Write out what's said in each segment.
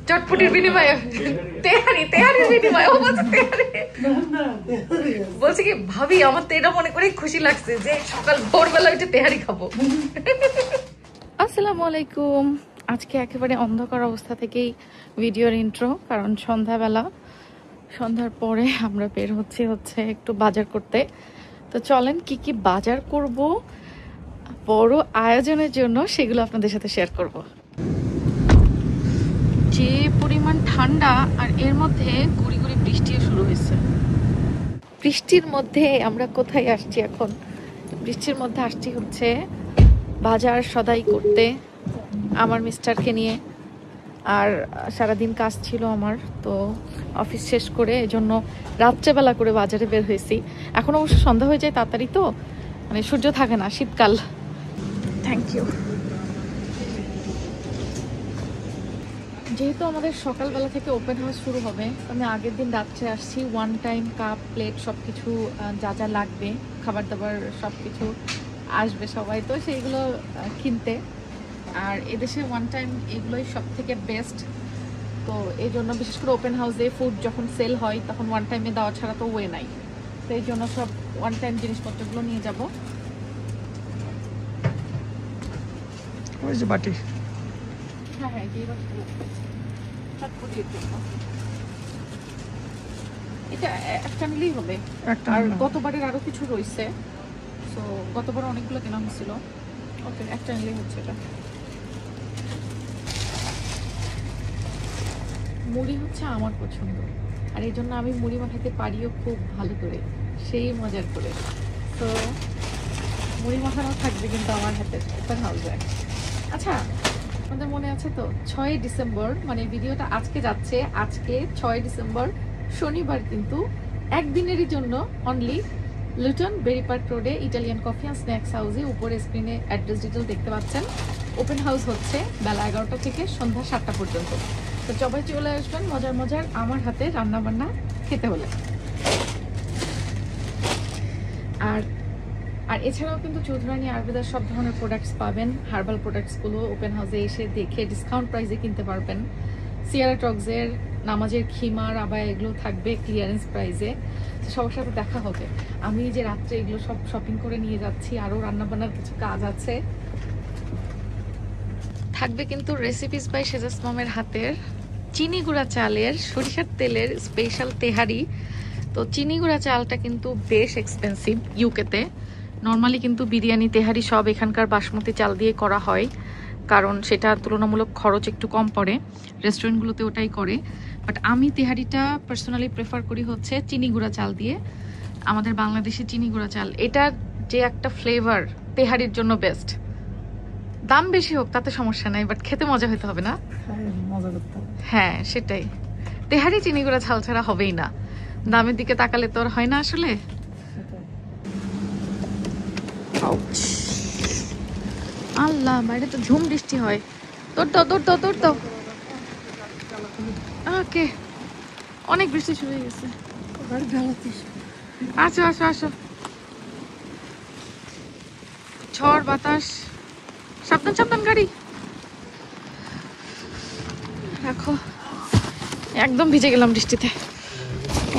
চটপটির বিনিময়ে তেহারির বিনিময়ে ও বলছে তেহারি। বলছে কি ভাবি আমার তো এটা মনে করে খুশি লাগছে যে সকাল ভোরবেলা উঠে তেহারি খাবো। আসসালামু আলাইকুম। আজকে একেবারে অন্ধকার অবস্থা থেকেই ভিডিওর ইন্ট্রো, কারণ সন্ধ্যার পরে আমরা বের হচ্ছে একটু বাজার করতে। তো চলেন কি কি বাজার করব বড় আয়োজনের জন্য সেগুলো আপনাদের সাথে শেয়ার করব। যে পরিমাণ ঠান্ডা আর এর মধ্যে গুড়ি গুড়ি বৃষ্টিও শুরু হয়েছে। বৃষ্টির মধ্যে আমরা কোথায় আসছি এখন? বৃষ্টির মধ্যে আসছি হচ্ছে বাজার সদাই করতে আমার মিস্টারকে নিয়ে। আর সারাদিন কাজ ছিল আমার, তো অফিস শেষ করে এজন্য রাত্রেবেলা করে বাজারে বের হয়েছি। এখন অবশ্য সন্ধ্যা হয়ে যায় তাড়াতাড়ি, তো মানে সূর্য থাকে না, শীতকাল। Thank you. যেহেতু আমাদের সকালবেলা থেকে ওপেন হাউস শুরু হবে, আমি আগের দিন রাত্রে আসছি। ওয়ান টাইম কাপ প্লেট সব কিছু যা যা লাগবে, খাবার দাবার সব কিছু আসবে সবাই, তো সেইগুলো কিনতে। আর এদেশে ওয়ান টাইম এগুলোই সব থেকে বেস্ট। তো এই জন্য বিশেষ করে ওপেন হাউসে ফুড যখন সেল হয় তখন ওয়ান টাইমে দেওয়া ছাড়া তো ওয়ে নাই। তো এই জন্য সব ওয়ান টাইম জিনিসপত্রগুলো নিয়ে যাব। বাটি হ্যাঁ এটা একটা নিলেই হবে। আর গতবারের আরো কিছু রয়েছে, তো গতবার অনেকগুলো কেনা হয়েছিল। ওকে, একটা নিলেই হচ্ছে। এটা মুড়ি হচ্ছে আমার পছন্দ, আর এই জন্য আমি মুড়ি মাখাতে পারিও খুব ভালো করে, সেই মজার করে। তো মুড়ি মাখানো থাকবে কিন্তু আমার হাতে ওপেন হাউসে। আচ্ছা, আমাদের মনে আছে তো 6 ডিসেম্বর, মানে ভিডিওটা আজকে যাচ্ছে, আজকে 6 ডিসেম্বর শনিবার, কিন্তু একদিনেরই জন্য অনলি লুটন বেরি পার্ক রোডে ইটালিয়ান কফি অ্যান্ড স্ন্যাক্স হাউসে, উপরে স্ক্রিনে অ্যাড্রেস ডিটেল দেখতে পাচ্ছেন। ওপেন হাউস হচ্ছে বেলা 11টা থেকে সন্ধ্যা 7টা পর্যন্ত। তো সবাই চলে আসবেন মজার আমার হাতে রান্না বান্না খেতে হলে। আর এছাড়াও কিন্তু চৌধুরানী আয়ুর্বেদার সব ধরনের প্রোডাক্টস পাবেন। হার্বাল প্রোডাক্টসগুলো ওপেন হাউসে এসে দেখে ডিসকাউন্ট প্রাইসে কিনতে পারবেন। সিয়ারা টক্সের নামাজের খিমার আবার এগুলো থাকবে ক্লিয়ারেন্স প্রাইসে। সবার সাথে দেখা হবে। আমি যে রাত্রে এগুলো সব শপিং করে নিয়ে যাচ্ছি, আরও রান্নাবান্নার কিছু কাজ আছে। থাকবে কিন্তু রেসিপিস বাই সেজাস মমের হাতের চিনি গুঁড়া চালের সরিষার তেলের স্পেশাল তেহারি। তো চিনি গুঁড়া চালটা কিন্তু বেশ এক্সপেন্সিভ ইউকেতে। নর্মালি কিন্তু বিরিয়ানি তেহারি সব এখানকার বাসমতি চাল দিয়ে করা হয়, কারণ সেটা তুলনামূলক খরচ একটু কম পড়ে। রেস্টুরেন্টগুলোতে ওটাই করে, বাট আমি তেহারিটা পার্সোনালি প্রেফার করি হচ্ছে চিনি গুঁড়া চাল দিয়ে। আমাদের বাংলাদেশে চিনি গুঁড়া চাল, এটা যে একটা ফ্লেভার তেহারির জন্য বেস্ট। দাম বেশি হোক তাতে সমস্যা নাই, বাট খেতে মজা হইতে হবে না? হ্যাঁ, সেটাই। তেহারি চিনি গুঁড়া চাল ছাড়া হবেই না। দামের দিকে তাকালে তো আর হয় না আসলে। আল্লাহ, বাইরে তো ঝুম বৃষ্টি হয়। তোর তো ওকে, অনেক বৃষ্টি শুরু হয়ে গেছে। আসো। ঝড় বাতাস, সাবধান গাড়ি রাখো। একদম ভিজে গেলাম বৃষ্টিতে।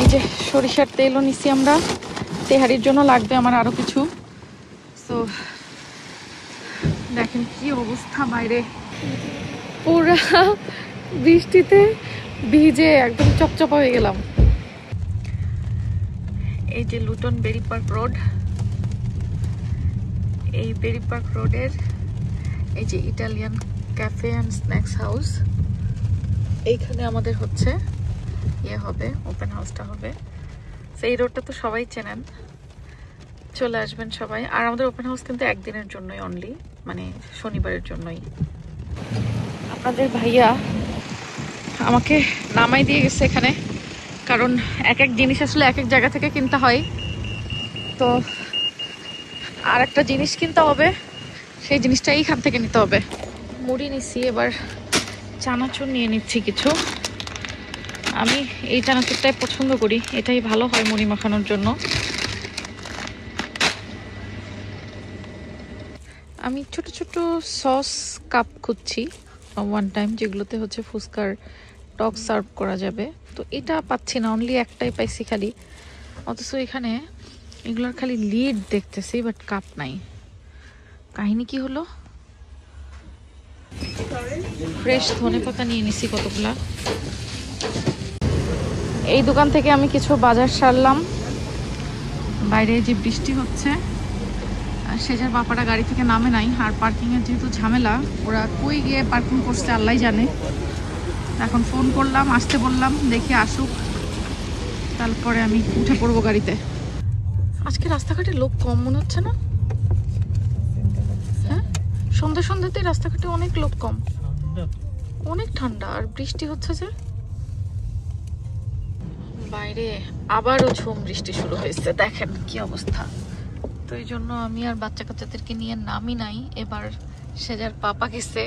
এই যে সরিষার তেলও নিছি আমরা, তেহারির জন্য লাগবে আমার আরো কিছু। তো দেখেন কি অবস্থা বাইরে, পুরা বৃষ্টিতে ভিজে একদম চপচপা হয়ে গেলাম। এই যে লুটন বেরি পার্ক রোড, এই বেরি পার্ক রোডের এই যে Italian cafe and snacks house, এইখানে আমাদের হচ্ছে হবে ওপেন হাউসটা হবে। সেই রোডটা তো সবাই চেনেন, চলে আসবেন সবাই। আর আমাদের ওপেন হাউস কিন্তু একদিনের জন্যই অনলি, মানে শনিবারের জন্যই। আপনাদের ভাইয়া আমাকে নামাই দিয়ে গেছে এখানে, কারণ এক জিনিস আসলে এক জায়গা থেকে কিনতে হয়। তো আর একটা জিনিস কিনতে হবে, সেই জিনিসটা এইখান থেকে নিতে হবে। মুড়ি নিচ্ছি, এবার চানাচুর নিয়ে নিচ্ছি কিছু। আমি এই চানাচুরটাই পছন্দ করি, এটাই ভালো হয় মুড়ি মাখানোর জন্য। আমি ছোট ছোট সস কাপ খুঁজছি ওয়ান টাইম, যেগুলোতে হচ্ছে ফুচকার টক সার্ভ করা যাবে। তো এটা পাচ্ছি না, অনলি একটাই পাইছি খালি। অথচ এখানে এগুলোর খালি লিড দেখতেছি, বাট কাপ নাই। কাহিনী কি হলো? ফ্রেশ ধনেপাতা নিয়ে নিছি কতগুলা। এই দোকান থেকে আমি কিছু বাজার সারলাম। বাইরে যে বৃষ্টি হচ্ছে, সেজার বাপাটা গাড়ি থেকে নামে নাই। আর পার্কিংয়ের যেহেতু ঝামেলা, ওরা কই গিয়ে পার্কিং করছে আল্লাহ জানে। এখন ফোন করলাম, আসতে বললাম, দেখি আসুক, তারপরে আমি উঠে পড়বো গাড়িতে। আজকে রাস্তাঘাটে লোক কম মনে হচ্ছে না? হ্যাঁ, সন্ধ্যা সন্ধ্যাতে রাস্তাঘাটে অনেক লোক কম, অনেক ঠান্ডা। আর বৃষ্টি হচ্ছে যে বাইরে আবারও ঝুম বৃষ্টি শুরু হয়েছে, দেখেন কি অবস্থা। তো এই জন্য আমি আর বাচ্চা কাচ্চাদেরকে নিয়ে নামি নাই। এবার সেজার পাপা গেছে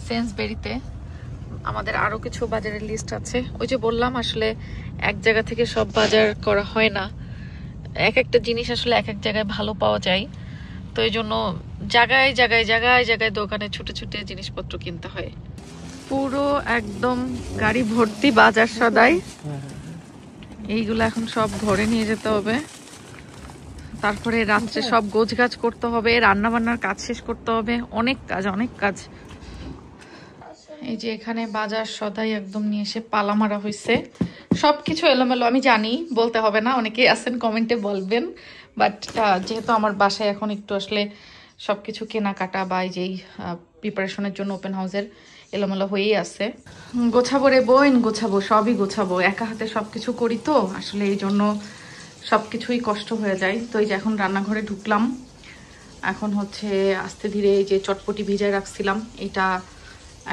সেন্সবেরিতে। আমাদের আরো কিছু বাজারের লিস্ট আছে। ওই যে বললাম, আসলে এক জায়গা থেকে সব বাজার করা হয় না, এক একটা জিনিস আসলে এক এক জায়গায় ভালো পাওয়া যায়। তো এই জন্য জায়গায় জায়গায় জায়গায় জায়গায় দোকানে ছুটে ছুটে জিনিসপত্র কিনতে হয়। পুরো একদম গাড়ি ভর্তি বাজার সদাই। এইগুলো এখন সব ঘরে নিয়ে যেতে হবে, তারপরে রাত্রে সব গোছগাছ করতে হবে, রান্না বান্নার কাজ শেষ করতে হবে, অনেক কাজ অনেক কাজ। এই যে এখানে বাজার সদাই একদম নিয়ে এসে পালা মারা হয়েছে, সবকিছু এলোমেলো। আমি জানি বলতে হবে না, অনেকেই আছেন কমেন্টে বলবেন, বাট যেহেতু আমার বাসায় এখন একটু আসলে সবকিছু কেনাকাটা বা এই যেই প্রিপারেশনের জন্য ওপেন হাউসের এলোমেলো হয়েই আছে। গোছাবো রে বোন, গোছাবো, সবই গোছাবো। একা হাতে সবকিছু করি তো আসলে, এই জন্য সবকিছুই কষ্ট হয়ে যায়। তো এই যে এখন রান্নাঘরে ঢুকলাম। এখন হচ্ছে আস্তে ধীরে এই যে চটপটি ভিজায় রাখছিলাম, এটা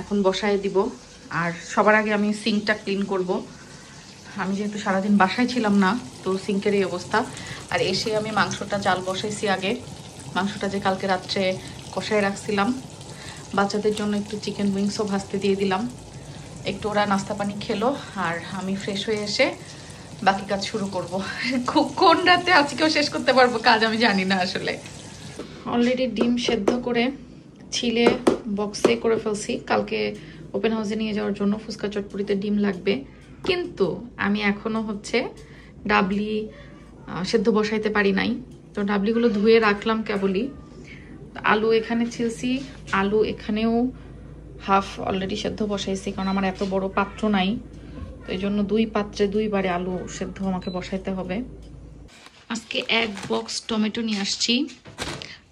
এখন বসায় দিব। আর সবার আগে আমি সিঙ্কটা ক্লিন করব। আমি যেহেতু সারাদিন বাসায় ছিলাম না, তো সিঙ্কের এই অবস্থা। আর এসে আমি মাংসটা জাল বসাইছি আগে। মাংসটা যে কালকে রাত্রে কষায় রাখছিলাম। বাচ্চাদের জন্য একটু চিকেন উইংসও ভাজতে দিয়ে দিলাম। একটু ওরা নাস্তা পানি খেলো, আর আমি ফ্রেশ হয়ে এসে বাকি কাজ শুরু করব। কোন রাতে আজকেও শেষ করতে পারবো কাজ আমি জানি না আসলে। অলরেডি ডিম সেদ্ধ করে ছিলে বক্সে করে ফেলছি। কালকে ওপেন হাউসে নিয়ে যাওয়ার জন্য ফুচকা চটপটিতে ডিম লাগবে, কিন্তু আমি এখনো হচ্ছে ডাবলি সেদ্ধ বসাইতে পারি নাই। তো ডাবলিগুলো ধুয়ে রাখলাম কেবলই। আলু এখানে ছিলছি, আলু এখানেও হাফ অলরেডি সেদ্ধ বসাইছি, কারণ আমার এত বড় পাত্র নাই। তো এই জন্য 2 পাত্রে 2 বারে আলু সেদ্ধ আমাকে বসাইতে হবে। আজকে 1 বক্স টমেটো নিয়ে আসছি।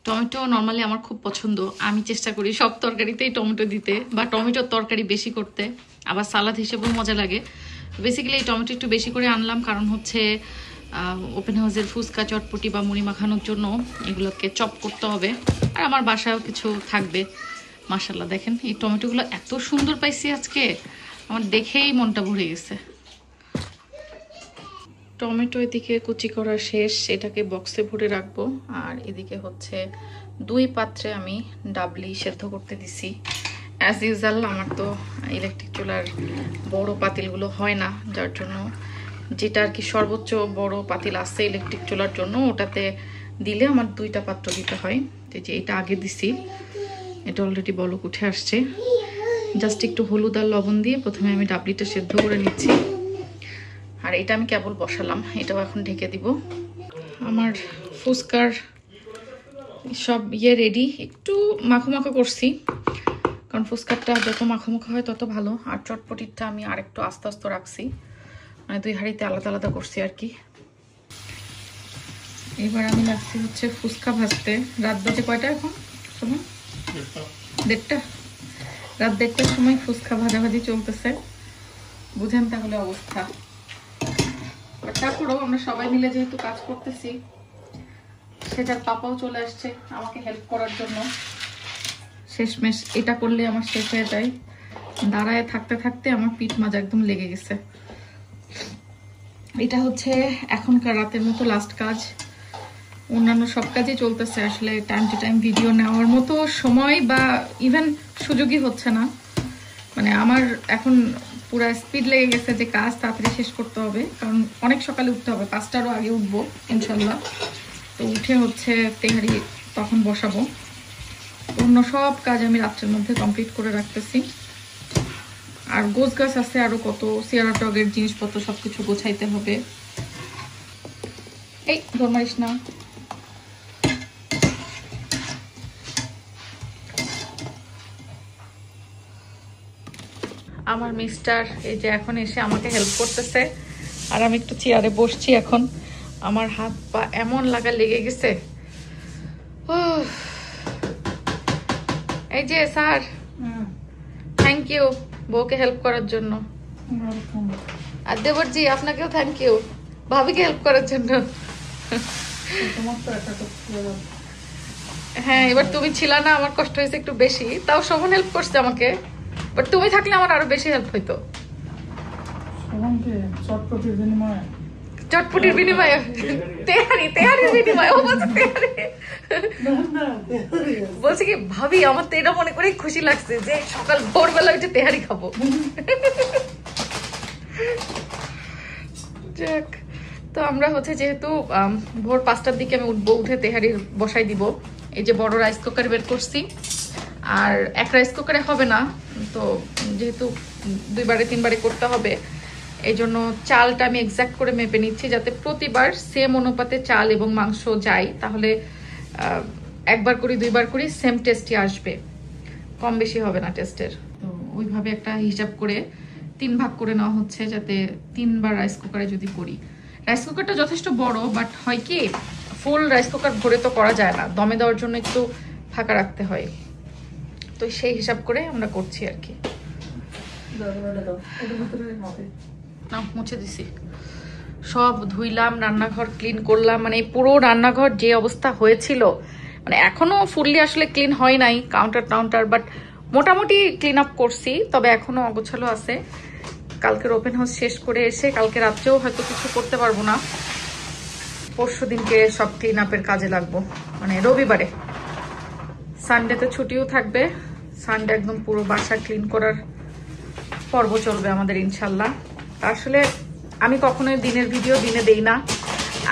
টমেটো নর্মালি আমার খুব পছন্দ, আমি চেষ্টা করি সব তরকারিতেই টমেটো দিতে, বা টমেটোর তরকারি বেশি করতে, আবার সালাদ হিসেবেও মজা লাগে। বেসিক্যালি এই টমেটো একটু বেশি করে আনলাম, কারণ হচ্ছে ওপেন হাউসের ফুচকা চটপটি বা মুড়ি মাখানোর জন্য এগুলোকে চপ করতে হবে। আর আমার বাসায়ও কিছু থাকবে। মাশাআল্লাহ দেখেন এই টমেটোগুলো এত সুন্দর পাইছি আজকে, আমার দেখেই মনটা ভরে গেছে। টমেটো এদিকে কুচি করা শেষ, এটাকে বক্সে ভরে রাখবো। আর এদিকে হচ্ছে 2 পাত্রে আমি ডাবলি সেদ্ধ করতে দিছি। অ্যাজ ইউজুয়াল আমার তো ইলেকট্রিক চুলার বড় পাতিলগুলো হয় না, যার জন্য যেটা আর কি সর্বোচ্চ বড় পাতিল আছে ইলেকট্রিক চুলার জন্য, ওটাতে দিলে আমার 2টা পাত্র দিতে হয়। তো যে এটা আগে দিছি, এটা অলরেডি বলক উঠে আসছে। জাস্ট একটু হলুদ আর লবণ দিয়ে প্রথমে আমি ডাবলিটা সেদ্ধ করে নিচ্ছি। আর এটা আমি কেবল বসালাম, এটাও এখন ঢেকে দিব। আমার ফুচকার সব রেডি। একটু মাখো মাখো করছি, কারণ ফুচকারটা যত মাখো মাখো হয় তত ভালো। আর চটপটিটা আমি আরেকটু আস্তে আস্তে রাখছি, মানে 2 হাঁড়িতে আলাদা আলাদা করছি আর কি। এবার আমি লাগছি হচ্ছে ফুচকা ভাজতে। রাত বাজে কয়টা এখন সময়? 1:30। রাত 1:30টার সময় ফুচকা ভাজাভাজি চলতেছে, বুঝেন তাহলে অবস্থা। তারপরেও আমরা সবাই মিলে যেহেতু কাজ করতেছি, সেটার পাপাও চলে আসছে আমাকে হেল্প করার জন্য। শেষমেশ এটা করলে আমার শেষ হয়ে যায়। দাঁড়ায় থাকতে থাকতে আমার পিঠ মাজা একদম লেগে গেছে। এটা হচ্ছে এখনকার রাতের মতো লাস্ট কাজ। অন্যান্য সব কাজই চলতেছে, আসলে টাইম টু টাইম ভিডিও নেওয়ার মতো সময় বা ইভেন সুযোগই হচ্ছে না। মানে আমার এখন পুরা স্পিড লেগে গেছে যে কাজ তাড়াতাড়ি শেষ করতে হবে, কারণ অনেক সকালে উঠতে হবে, 5টারও আগে উঠবো ইনশাল্লাহ। তো উঠে হচ্ছে তেহারি তখন বসাবো। অন্য সব কাজ আমি রাত্রের মধ্যে কমপ্লিট করে রাখতেছি। আর গোছ গাছ আছে আরো কত, সিয়ারা টগের জিনিসপত্র সবকিছু গোছাইতে হবে। এই ধর্মাইস না। আমার মিস্টার এই যে এখন এসে আমাকে হেল্প করতেছে, আর আমি একটু চেয়ারে বসছি এখন। আমার হাত পা এমন লাগা লেগে গেছে। এই যে স্যার, থ্যাংক ইউ বউকে হেল্প করার জন্য। আর দেবরজি আপনাকেও থ্যাংক ইউ ভাবিকে হেল্প করার জন্য। হ্যাঁ, এবার তুমি ছিলা না, আমার কষ্ট হয়েছে একটু বেশি, তাও শোভন হেল্প করছে আমাকে, বাট তুমি থাকলে আমার আরো বেশি হেল্প হইতো। চটপটির বিনিময়ে, তেহারির বিনিময়ে ও বলছে তেহারি। বলছে কি ভাবি আমার তো এটা মনে করে খুশি লাগছে যে সকাল ভোরবেলা উঠে তেহারি খাবো। যাক, তো আমরা হচ্ছে যেহেতু ভোর 5টার দিকে আমি উঠবো, উঠে তেহারি বসাই দিব। এই যে বড় রাইস কুকার বের করছি, আর এক রাইস কুকারে হবে না, তো যেহেতু 2বারে 3বারে করতে হবে, এই জন্য চালটা আমি এক্সাক্ট করে মেপে নিচ্ছি যাতে প্রতিবার সেম অনুপাতে চাল এবং মাংস যায়, তাহলে 1বার করি 2বার করি সেম টেস্টই আসবে, কম বেশি হবে না টেস্টের। তো ওইভাবে একটা হিসাব করে 3 ভাগ করে নেওয়া হচ্ছে, যাতে 3বার রাইস কুকারে যদি করি। রাইস কুকারটা যথেষ্ট বড়, বাট হয় কি ফুল রাইস কুকার ভরে তো করা যায় না, দমে দেওয়ার জন্য একটু ফাঁকা রাখতে হয়, তো সেই হিসাব করে আমরা করছি আর কি। মুছে দিছি, সব ধুইলাম, রান্নাঘর ক্লিন করলাম, মানে পুরো রান্নাঘর যে অবস্থা হয়েছিল, মানে এখনো ফুললি আসলে ক্লিন হয় নাই কাউন্টার, বাট মোটামুটি ক্লিন আপ করছি, তবে এখনো অগোছালো আছে। কালকের ওপেন হাউস শেষ করে এসে কালকে রাত্রেও হয়তো কিছু করতে পারবো না, পরশু দিনকে সব ক্লিন আপের কাজে লাগবো, মানে রবিবারে। সানডেতে ছুটিও থাকবে, সানডে একদম পুরো বাসা ক্লিন করার পর্ব চলবে আমাদের ইনশাল্লাহ। আসলে আমি কখনোই দিনের ভিডিও দিনে দেই না,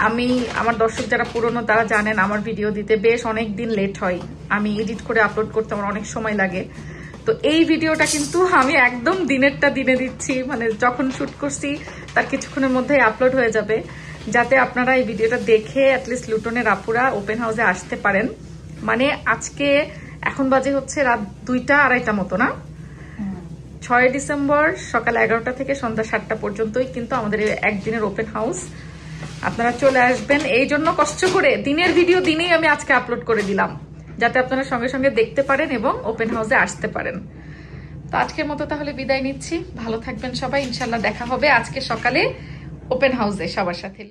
আমি আমার দর্শক যারা পুরনো তারা জানেন আমার ভিডিও দিতে বেশ অনেক দিন লেট হয়, আমি এডিট করে আপলোড করতে আমার অনেক সময় লাগে। তো এই ভিডিওটা কিন্তু আমি একদম দিনেরটা দিনে দিচ্ছি, মানে যখন শুট করছি তার কিছুক্ষণের মধ্যেই আপলোড হয়ে যাবে, যাতে আপনারা এই ভিডিওটা দেখে অ্যাটলিস্ট লুটনের আপুরা ওপেন হাউসে আসতে পারেন। মানে আজকে এখন বাজে হচ্ছে রাত 2টা 2:30 মতো না, 6 ডিসেম্বর সকাল 11টা থেকে সন্ধ্যা 7টা পর্যন্তই কিন্তু আমাদের একদিনের ওপেন হাউস। আপনারা চলে আসবেন, এই জন্য কষ্ট করে দিনের ভিডিও দিনেই আমি আজকে আপলোড করে দিলাম, যাতে আপনারা সঙ্গে সঙ্গে দেখতে পারেন এবং ওপেন হাউসে আসতে পারেন। তো আজকের মতো তাহলে বিদায় নিচ্ছি, ভালো থাকবেন সবাই, ইনশাল্লাহ দেখা হবে আজকে সকালে ওপেন হাউসে সবার সাথে।